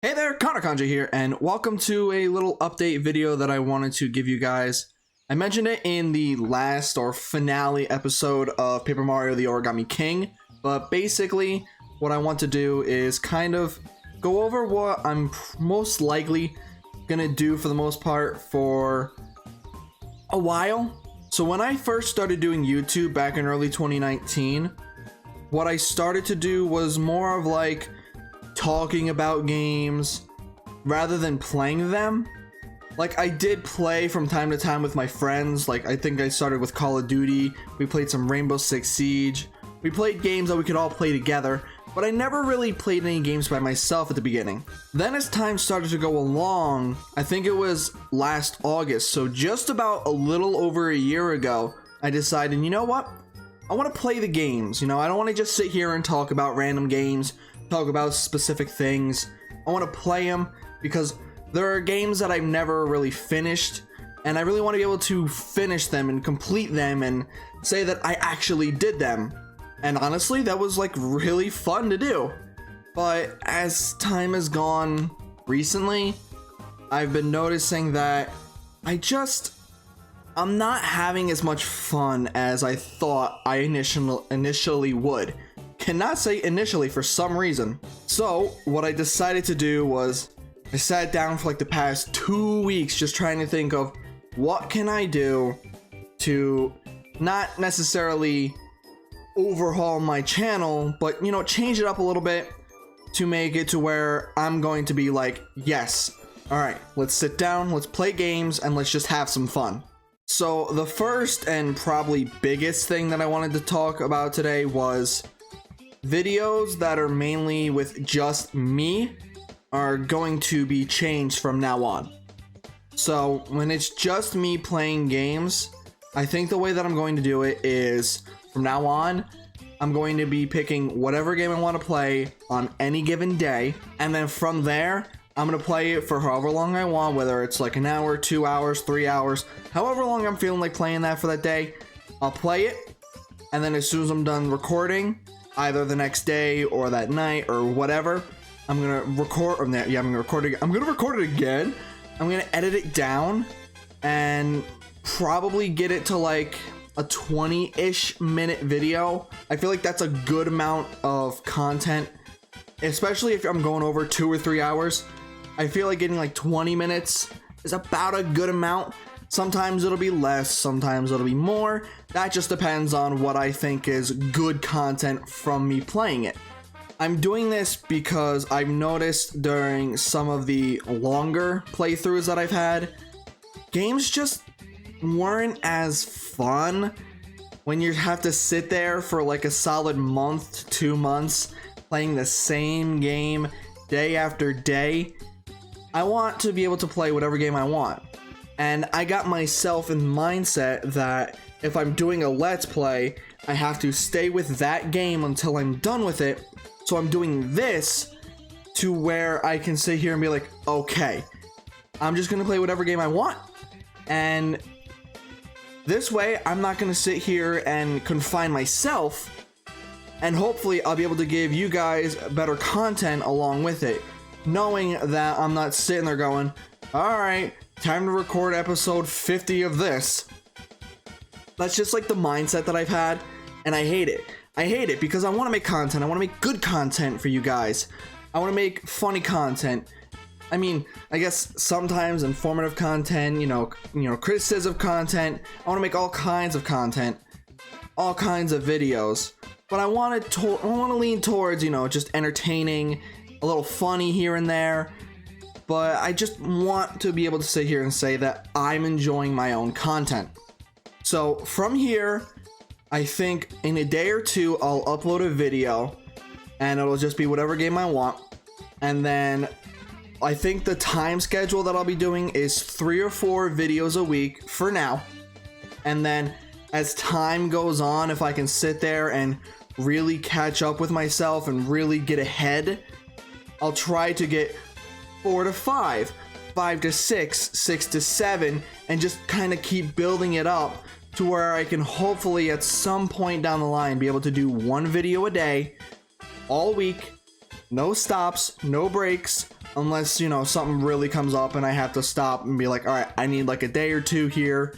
Hey there, ConnorCondria here, and welcome to a little update video that I wanted to give you guys. I mentioned it in the last or finale episode of Paper Mario the Origami King, but basically what I want to do is kind of go over what I'm most likely gonna do for the most part for a while. So when I first started doing YouTube back in early 2019, what I started to do was more of like talking about games rather than playing them. Like, I did play from time to time with my friends. Like, I think I started with Call of Duty. We played some Rainbow Six Siege. We played games that we could all play together, but I never really played any games by myself at the beginning. Then as time started to go along, I think it was last August, so just about a little over a year ago, I decided, you know what? I want to play the games. You know, I don't want to just sit here and talk about random games, talk about specific things. I want to play them because there are games that I've never really finished, and I really want to be able to finish them and complete them and say that I actually did them. And honestly, that was like really fun to do. But as time has gone recently, I've been noticing that I'm not having as much fun as I thought I initially would. Cannot say initially for some reason. So what I decided to do was I sat down for like the past 2 weeks just trying to think of what can I do to not necessarily overhaul my channel, but you know, change it up a little bit to make it to where I'm going to be like, yes, all right, let's sit down, let's play games, and let's just have some fun. So the first and probably biggest thing that I wanted to talk about today was videos that are mainly with just me are going to be changed from now on. So when it's just me playing games, I think the way that I'm going to do it is from now on, I'm going to be picking whatever game I want to play on any given day. And then from there, I'm going to play it for however long I want, whether it's like an hour, 2 hours, 3 hours, however long I'm feeling like playing that for that day, I'll play it. And then as soon as I'm done recording, either the next day or that night or whatever, I'm gonna record. I'm gonna record it. I'm gonna record it again. I'm gonna edit it down and probably get it to like a 20-ish minute video. I feel like that's a good amount of content, especially if I'm going over 2 or 3 hours. I feel like getting like 20 minutes is about a good amount. Sometimes it'll be less, sometimes it'll be more. That just depends on what I think is good content from me playing it. I'm doing this because I've noticed during some of the longer playthroughs that I've had, games just weren't as fun when you have to sit there for like a solid month, 2 months, playing the same game day after day. I want to be able to play whatever game I want. And I got myself in the mindset that if I'm doing a Let's Play, I have to stay with that game until I'm done with it. So I'm doing this to where I can sit here and be like, okay, I'm just going to play whatever game I want. And this way, I'm not going to sit here and confine myself. And hopefully, I'll be able to give you guys better content along with it, knowing that I'm not sitting there going, all right, time to record episode 50 of this. That's just like the mindset that I've had, and I hate it. I hate it because I want to make content. I want to make good content for you guys. I want to make funny content. I mean, I guess sometimes informative content, you know, criticism content. I want to make all kinds of content, all kinds of videos. But I want to lean towards, you know, just entertaining, a little funny here and there. But I just want to be able to sit here and say that I'm enjoying my own content. So from here, I think in a day or two, I'll upload a video and it'll just be whatever game I want. And then I think the time schedule that I'll be doing is 3 or 4 videos a week for now. And then as time goes on, if I can sit there and really catch up with myself and really get ahead, I'll try to get 4 to 5, 5 to 6, 6 to 7, and just kind of keep building it up to where I can hopefully at some point down the line be able to do 1 video a day all week, no stops, no breaks, unless, you know, something really comes up and I have to stop and be like, all right, I need like a day or two here.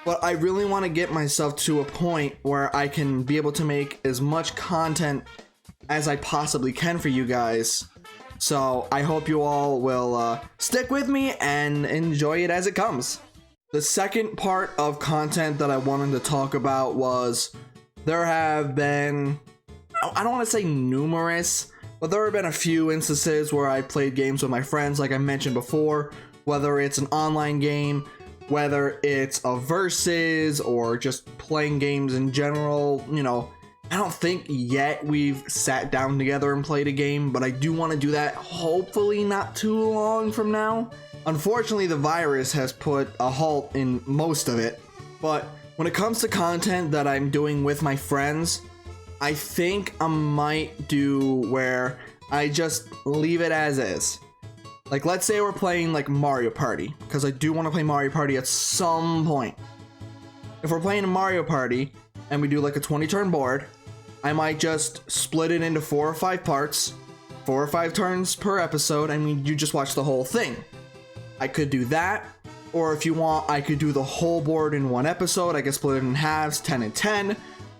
But I really want to get myself to a point where I can be able to make as much content as I possibly can for you guys. So I hope you all will stick with me and enjoy it as it comes. The second part of content that I wanted to talk about was there have been, I don't want to say numerous, but there have been a few instances where I played games with my friends, like I mentioned before, whether it's an online game, whether it's a versus, or just playing games in general. You know, I don't think yet we've sat down together and played a game, but I do want to do that hopefully not too long from now. Unfortunately, the virus has put a halt in most of it, but when it comes to content that I'm doing with my friends, I think I might do where I just leave it as is. Like, let's say we're playing like Mario Party, because I do want to play Mario Party at some point. If we're playing a Mario Party and we do like a 20-turn board, I might just split it into 4 or 5 parts, 4 or 5 turns per episode. I mean, you just watch the whole thing. I could do that, or if you want, I could do the whole board in one episode. I can split it in halves, 10 and 10,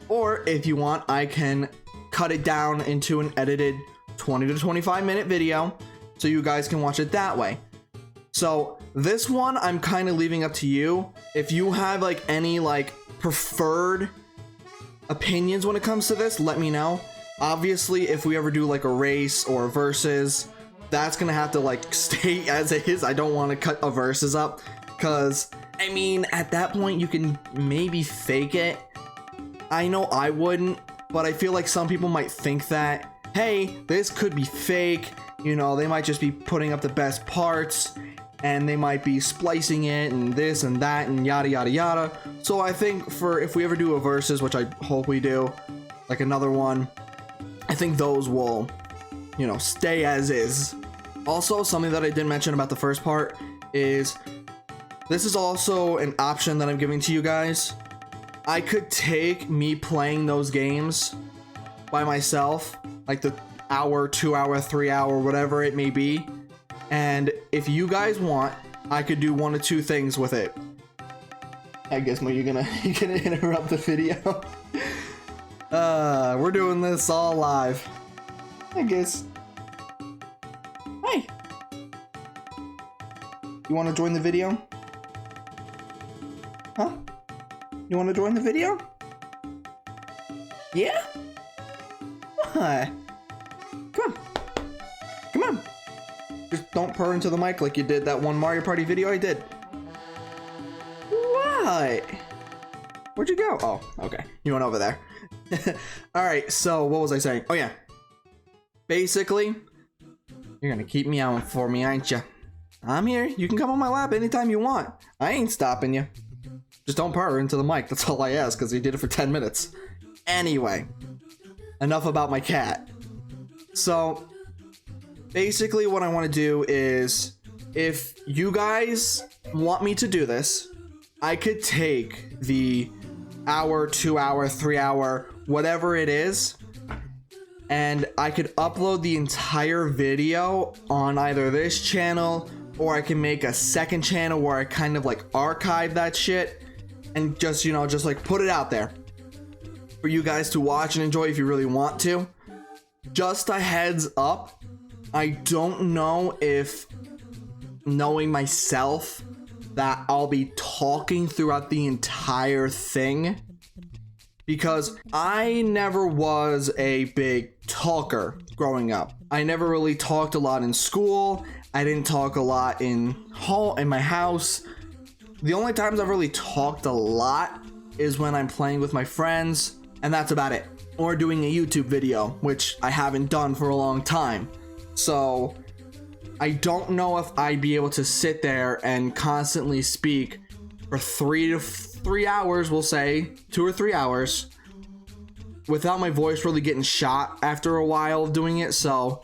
or if you want, I can cut it down into an edited 20 to 25 minute video so you guys can watch it that way. So this one I'm kind of leaving up to you. If you have like any like preferred opinions when it comes to this, let me know. Obviously, if we ever do like a race or a versus, that's gonna have to like stay as it is. I don't want to cut a versus up, because I mean, at that point you can maybe fake it. I know I wouldn't, but I feel like some people might think that, hey, this could be fake. You know, they might just be putting up the best parts and they might be splicing it and this and that and yada yada yada. So I think for if we ever do a versus, which I hope we do, like another one, I think those will, you know, stay as is. Also, something that I didn't mention about the first part is this is also an option that I'm giving to you guys. I could take me playing those games by myself, like the hour, 2 hour, 3 hour, whatever it may be. And if you guys want, I could do one of two things with it. I guess you're gonna interrupt the video. We're doing this all live. I guess. Hey, you want to join the video? Huh? You want to join the video? Yeah? What? Come on. Come on. Just don't purr into the mic like you did that one Mario Party video I did. What? Where'd you go? Oh, okay. You went over there. Alright, so what was I saying? Oh yeah. Basically, you're gonna keep me on for me, ain't ya? I'm here. You can come on my lap anytime you want. I ain't stopping you. Just don't purr into the mic. That's all I ask, because he did it for 10 minutes. Anyway, enough about my cat. So, basically what I want to do is, if you guys want me to do this, I could take the hour, 2 hour, 3 hour, whatever it is, and I could upload the entire video on either this channel, or I can make a second channel where I kind of like archive that shit and just, you know, just like put it out there for you guys to watch and enjoy if you really want to. Just a heads up, I don't know if, knowing myself, that I'll be talking throughout the entire thing, because I never was a big talker growing up. I never really talked a lot in school. I didn't talk a lot in my house. The only times I've really talked a lot is when I'm playing with my friends, and that's about it. Or doing a YouTube video, which I haven't done for a long time. So I don't know if I'd be able to sit there and constantly speak for 3 hours, we'll say 2 or 3 hours, without my voice really getting shot after a while of doing it. So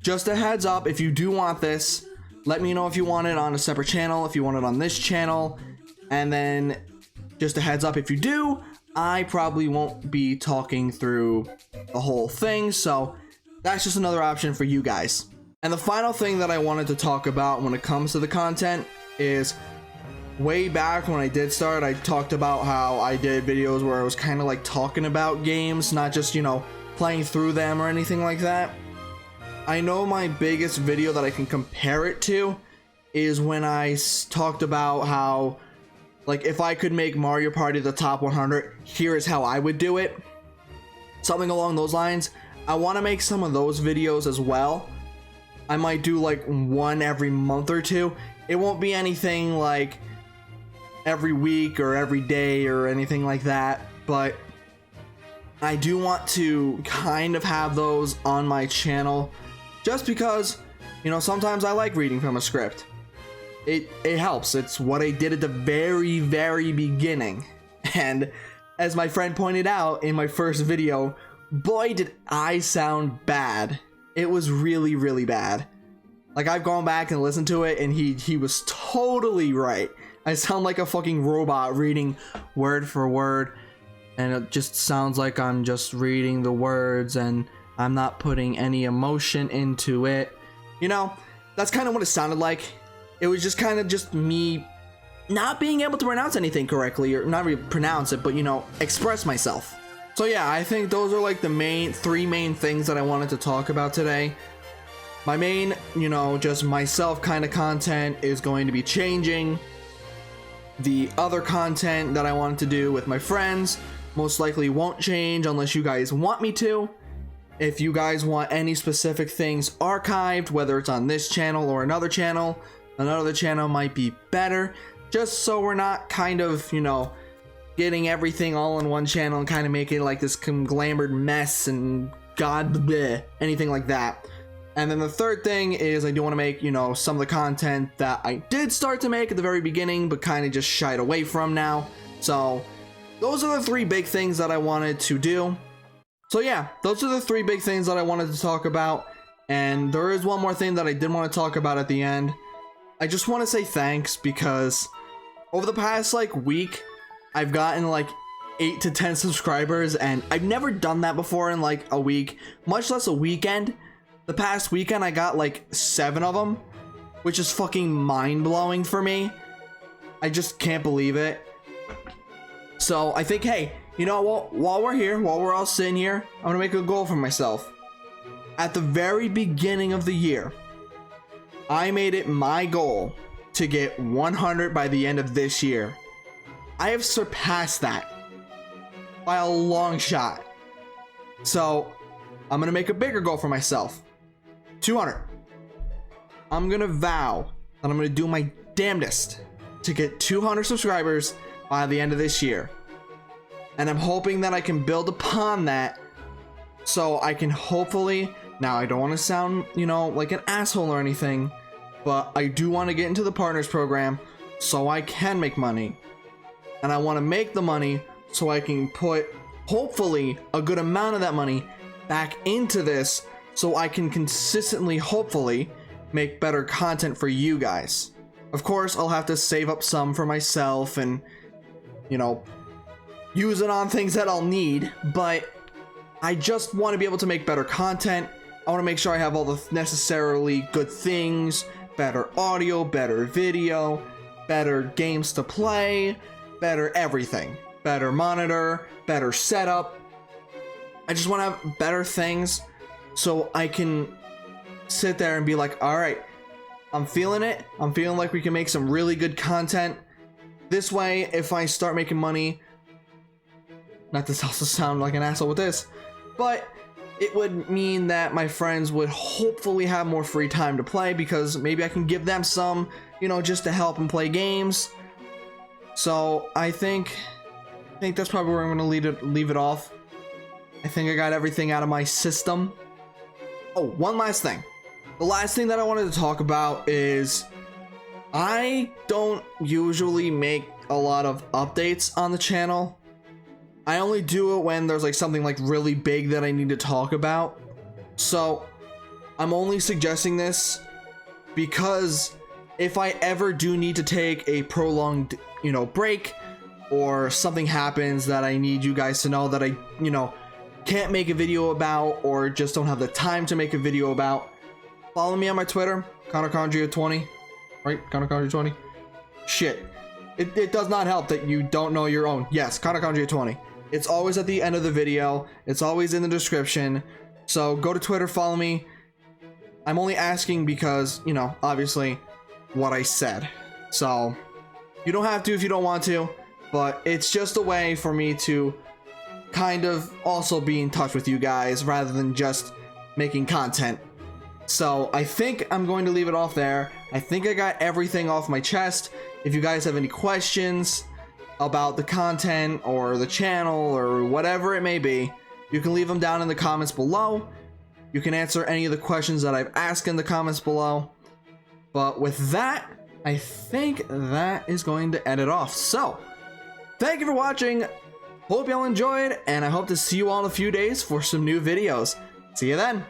just a heads up, if you do want this, let me know if you want it on a separate channel, if you want it on this channel, and then just a heads up, if you do, I probably won't be talking through the whole thing, so that's just another option for you guys. And the final thing that I wanted to talk about when it comes to the content is, way back when I did start, I talked about how I did videos where I was kind of like talking about games, not just, you know, playing through them or anything like that. I know my biggest video that I can compare it to is when I talked about how, like, if I could make Mario Party the top 100, here is how I would do it. Something along those lines. I want to make some of those videos as well. I might do like one every month or two. It won't be anything like every week or every day or anything like that, but I do want to kind of have those on my channel just because, you know, sometimes I like reading from a script. It helps. It's what I did at the very beginning. And as my friend pointed out in my first video, boy did I sound bad. It was really bad. Like, I've gone back and listened to it and he was totally right. I sound like a fucking robot reading word for word, and it just sounds like I'm just reading the words and I'm not putting any emotion into it. You know, that's kind of what it sounded like. It was just kind of just me not being able to pronounce anything correctly, or not really pronounce it, but, you know, express myself. So yeah, I think those are like the three main things that I wanted to talk about today. My main, you know, just myself kind of content is going to be changing. The other content that I wanted to do with my friends most likely won't change unless you guys want me to. If you guys want any specific things archived, whether it's on this channel or another channel might be better, just so we're not kind of, you know, getting everything all in one channel and kind of making like this conglomerate mess and anything like that. And then the third thing is I do want to make, you know, some of the content that I did start to make at the very beginning but kind of just shied away from now. So those are the three big things that I wanted to do. So yeah, those are the three big things that I wanted to talk about. And there is one more thing that I did want to talk about at the end. I just want to say thanks, because over the past like week, I've gotten like 8 to 10 subscribers, and I've never done that before in like a week, much less a weekend. The past weekend I got like 7 of them, which is fucking mind-blowing for me. I just can't believe it. So I think, hey, you know what, while we're here, while we're all sitting here, I'm gonna make a goal for myself. At the very beginning of the year, I made it my goal to get 100 by the end of this year. I have surpassed that by a long shot. So I'm gonna make a bigger goal for myself. 200. I'm gonna vow that I'm gonna do my damnedest to get 200 subscribers by the end of this year. And I'm hoping that I can build upon that, so I can hopefully, now I don't want to sound, you know, like an asshole or anything, but I do want to get into the partners program so I can make money. And I want to make the money so I can put, hopefully, a good amount of that money back into this, so I can consistently, hopefully, make better content for you guys. Of course, I'll have to save up some for myself and, you know, use it on things that I'll need, but I just want to be able to make better content. I want to make sure I have all the necessarily good things, better audio, better video, better games to play, better everything, better monitor, better setup. I just want to have better things so I can sit there and be like, all right, I'm feeling it. I'm feeling like we can make some really good content. This way, if I start making money, not to also sound like an asshole with this, but it would mean that my friends would hopefully have more free time to play, because maybe I can give them some, you know, just to help them play games. So I think that's probably where I'm going to leave it off. I think I got everything out of my system. Oh, one last thing. The last thing that I wanted to talk about is I don't usually make a lot of updates on the channel. I only do it when there's like something like really big that I need to talk about. So I'm only suggesting this because if I ever do need to take a prolonged, you know, break, or something happens that I need you guys to know that I, you know, can't make a video about, or just don't have the time to make a video about, Follow me on my Twitter, ConnorCondria20. Right? ConnorCondria20. Shit. It does not help that you don't know your own. Yes, ConnorCondria20. It's always at the end of the video. It's always in the description. So go to Twitter, follow me. I'm only asking because, you know, obviously what I said. So you don't have to if you don't want to, but it's just a way for me to kind of also be in touch with you guys rather than just making content. So I think I'm going to leave it off there. I think I got everything off my chest. If you guys have any questions about the content or the channel or whatever it may be, you can leave them down in the comments below. You can answer any of the questions that I've asked in the comments below. But with that, I think that is going to end it off. So, thank you for watching. Hope y'all enjoyed, and I hope to see you all in a few days for some new videos. See you then.